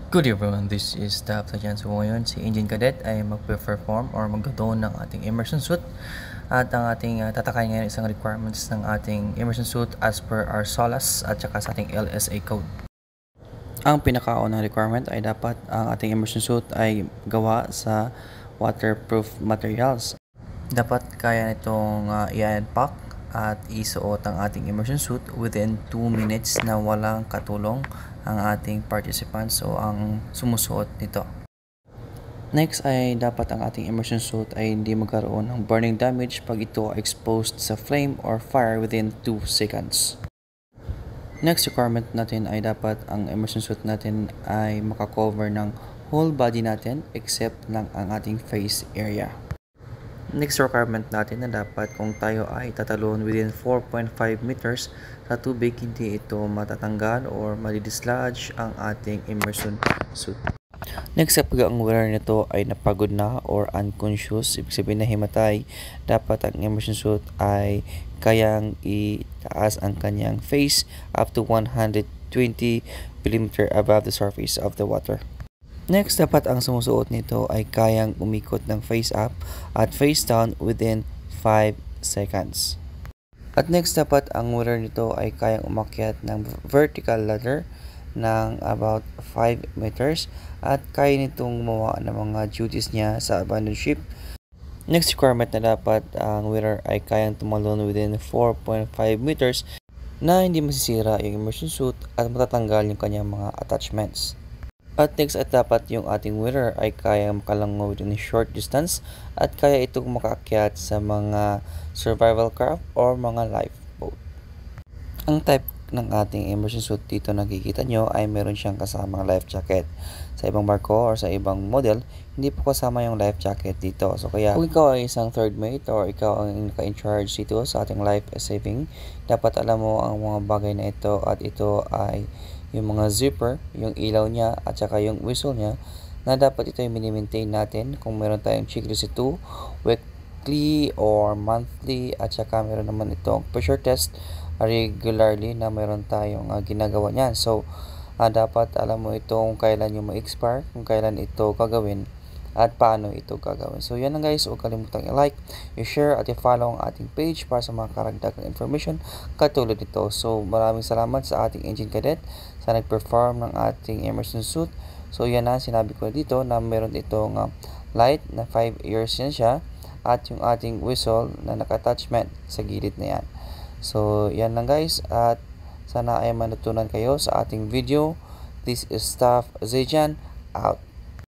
Good everyone, this is Staff Sergeant. So ngayon, si Engine Cadet ay magpe-perform or magdoon ng ating immersion suit. At ang ating tatakayin ngayon isang requirements ng ating immersion suit as per our SOLAS at saka sa ating LSA code. Ang pinakaunang requirement ay dapat ang ating immersion suit ay gawa sa waterproof materials. Dapat kaya nitong i-unpack at isuot ang ating immersion suit within 2 minutes na walang katulong ang ating participants o ang sumusuot nito. Next ay dapat ang ating immersion suit ay hindi magkaroon ng burning damage pag ito ay exposed sa flame or fire within 2 seconds. Next requirement natin ay dapat ang immersion suit natin ay makakover ng whole body natin except lang ang ating face area. Next requirement natin na dapat kung tayo ay tatalon within 4.5 meters sa tubig, hindi ito matatanggal or madidislodge ang ating immersion suit. Next, kapag ang wearer nito ay napagod na or unconscious, ibig sabihin na himatay, dapat ang immersion suit ay kayang itaas ang kanyang face up to 120 mm above the surface of the water. Next, dapat ang sumusuot nito ay kayang umikot ng face up at face down within 5 seconds. At next, dapat ang wearer nito ay kayang umakyat ng vertical ladder ng about 5 meters at kaya nitong gumawa ng mga duties niya sa abandoned ship. Next requirement na dapat ang wearer ay kayang tumalon within 4.5 meters na hindi masisira yung immersion suit at matatanggal yung kanyang mga attachments. At next at dapat yung ating wearer ay kaya makalangoy within a short distance at kaya itong makaakyat sa mga survival craft or mga lifeboat. Ang type ng ating immersion suit dito nakikita nyo ay meron siyang kasamang life jacket. Sa ibang barko or sa ibang model, hindi po kasama yung life jacket dito. So kaya kung ikaw ay isang third mate or ikaw ang naka-in-charge dito sa ating life saving, dapat alam mo ang mga bagay na ito at ito ay yung mga zipper, yung ilaw niya at saka yung whistle niya na dapat ito yung mini-maintain natin kung meron tayong checklist 2 weekly or monthly at saka meron naman itong pressure test regularly na meron tayong ginagawa niyan. So dapat alam mo ito kung kailan yung ma-expire, kung kailan ito gagawin at paano ito gagawin. So yan lang guys, huwag kalimutang i-like, i-share at i-follow ang ating page para sa mga karagdagang information katulad nito. So maraming salamat sa ating engine cadet sa nag-perform ng ating immersion suit. So yan na, sinabi ko dito na meron itong light na 5 years yan siya at yung ating whistle na naka-attachment sa gilid na yan. So yan lang guys at sana ay matutunan kayo sa ating video. This is Staff Zejan out.